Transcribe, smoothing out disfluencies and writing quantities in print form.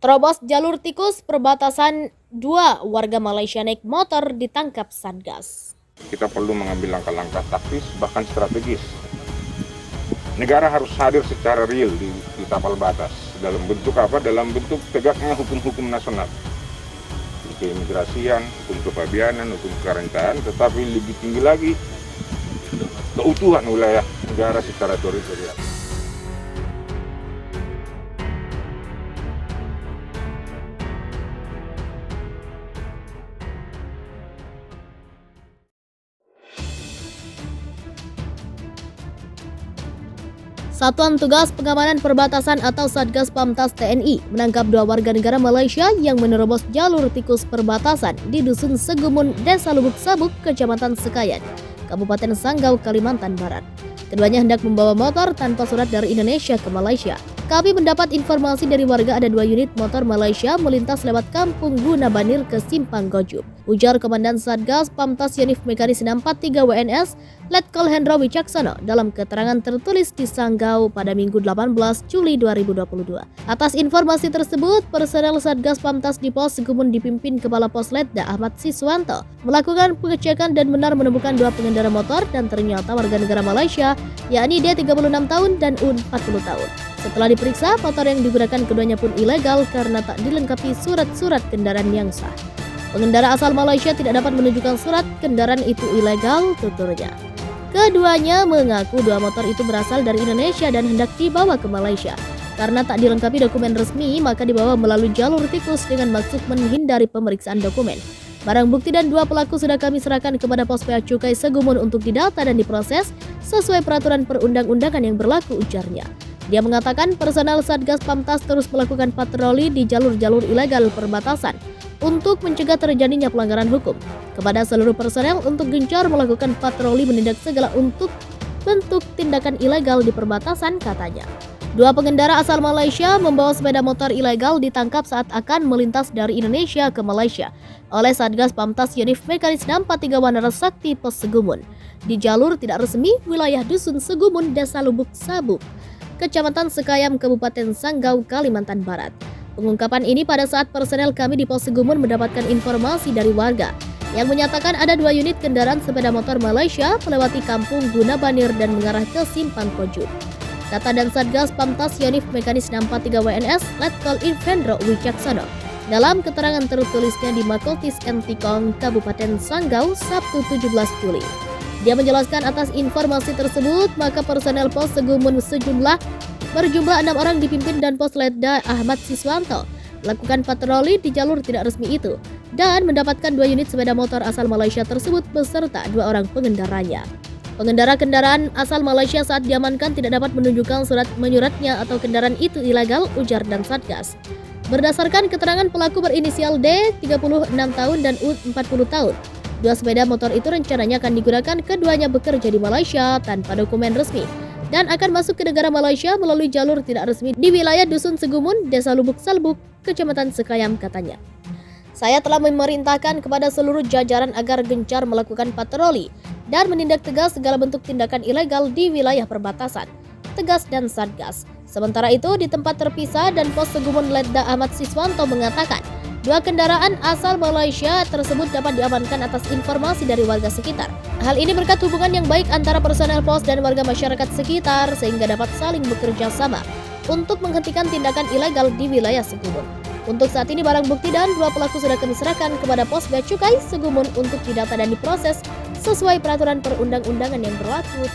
Terobos jalur tikus perbatasan, dua warga Malaysia naik motor ditangkap Satgas. Kita perlu mengambil langkah-langkah taktis bahkan strategis. Negara harus hadir secara real di tapal batas. Dalam bentuk apa? Dalam bentuk tegaknya hukum-hukum nasional. Keimigrasian, hukum kepabianan, hukum kekarantinaan, tetapi lebih tinggi lagi keutuhan wilayah negara secara teritorial. Satuan Tugas Pengamanan Perbatasan atau Satgas Pamtas TNI menangkap dua warga negara Malaysia yang menerobos jalur tikus perbatasan di Dusun Segumun, Desa Lubuk Sabuk, Kecamatan Sekayan, Kabupaten Sanggau, Kalimantan Barat. Keduanya hendak membawa motor tanpa surat dari Indonesia ke Malaysia. Kami mendapat informasi dari warga ada 2 unit motor Malaysia melintas lewat Kampung Guna Banir ke Simpang Gojub. Ujar Komandan Satgas Pamtas Yonif Mekanis 643 WNS, Letkol Hendro Wicaksono dalam keterangan tertulis di Sanggau pada Minggu 18 Juli 2022. Atas informasi tersebut, personel Satgas Pamtas di Pos Segumun dipimpin Kepala Pos Letda Ahmad Siswanto melakukan pengecekan dan benar menemukan 2 pengendara motor dan ternyata warga negara Malaysia, yakni D 36 tahun dan U 40 tahun. Setelah diperiksa, motor yang digunakan keduanya pun ilegal karena tak dilengkapi surat-surat kendaraan yang sah. Pengendara asal Malaysia tidak dapat menunjukkan surat kendaraan itu ilegal, tuturnya. Keduanya mengaku 2 motor itu berasal dari Indonesia dan hendak dibawa ke Malaysia. Karena tak dilengkapi dokumen resmi, maka dibawa melalui jalur tikus dengan maksud menghindari pemeriksaan dokumen. Barang bukti dan 2 pelaku sudah kami serahkan kepada Pos Bea Cukai Segumun untuk didata dan diproses sesuai peraturan perundang-undangan yang berlaku, ujarnya. Dia mengatakan personel Satgas Pamtas terus melakukan patroli di jalur-jalur ilegal perbatasan untuk mencegah terjadinya pelanggaran hukum. Kepada seluruh personel untuk gencar melakukan patroli menindak segala untuk bentuk tindakan ilegal di perbatasan, katanya. 2 pengendara asal Malaysia membawa sepeda motor ilegal ditangkap saat akan melintas dari Indonesia ke Malaysia oleh Satgas Pamtas Yonif Mekanis 643 Wanara Sakti Pos Segumun di jalur tidak resmi wilayah Dusun Segumun, Desa Lubuk Sabuk, Kecamatan Sekayam, Kabupaten Sanggau, Kalimantan Barat. Pengungkapan ini pada saat personel kami di Pos Segumun mendapatkan informasi dari warga yang menyatakan ada 2 unit kendaraan sepeda motor Malaysia melewati Kampung Guna Banir dan mengarah ke Simpang Gojub. Kata dan Satgas Pamtas Yonif Mekanis 643 WNS, Letkol Hendro Wicaksono dalam keterangan tertulisnya di Makotis Entikong, Kabupaten Sanggau, Sabtu 17 Juli. Dia menjelaskan atas informasi tersebut, maka personel Pos Segumun berjumlah 6 orang dipimpin dan Pos Letda Ahmad Siswanto melakukan patroli di jalur tidak resmi itu dan mendapatkan 2 unit sepeda motor asal Malaysia tersebut beserta 2 orang pengendaranya. Pengendara kendaraan asal Malaysia saat diamankan tidak dapat menunjukkan surat menyuratnya atau kendaraan itu ilegal, ujar dan Satgas. Berdasarkan keterangan pelaku berinisial D 36 tahun dan U 40 tahun, 2 sepeda motor itu rencananya akan digunakan keduanya bekerja di Malaysia tanpa dokumen resmi dan akan masuk ke negara Malaysia melalui jalur tidak resmi di wilayah Dusun Segumun, Desa Lubuk Sabuk, Kecamatan Sekayam, katanya. Saya telah memerintahkan kepada seluruh jajaran agar gencar melakukan patroli dan menindak tegas segala bentuk tindakan ilegal di wilayah perbatasan, tegas dan Satgas. Sementara itu, di tempat terpisah dan Pos Segumun Letda Ahmad Siswanto mengatakan 2 kendaraan asal Malaysia tersebut dapat diamankan atas informasi dari warga sekitar. Hal ini berkat hubungan yang baik antara personel pos dan warga masyarakat sekitar sehingga dapat saling bekerja sama untuk menghentikan tindakan ilegal di wilayah Segumun. Untuk saat ini barang bukti dan 2 pelaku sudah kami serahkan kepada Pos Bea Cukai Segumun untuk didata dan diproses sesuai peraturan perundang-undangan yang berlaku.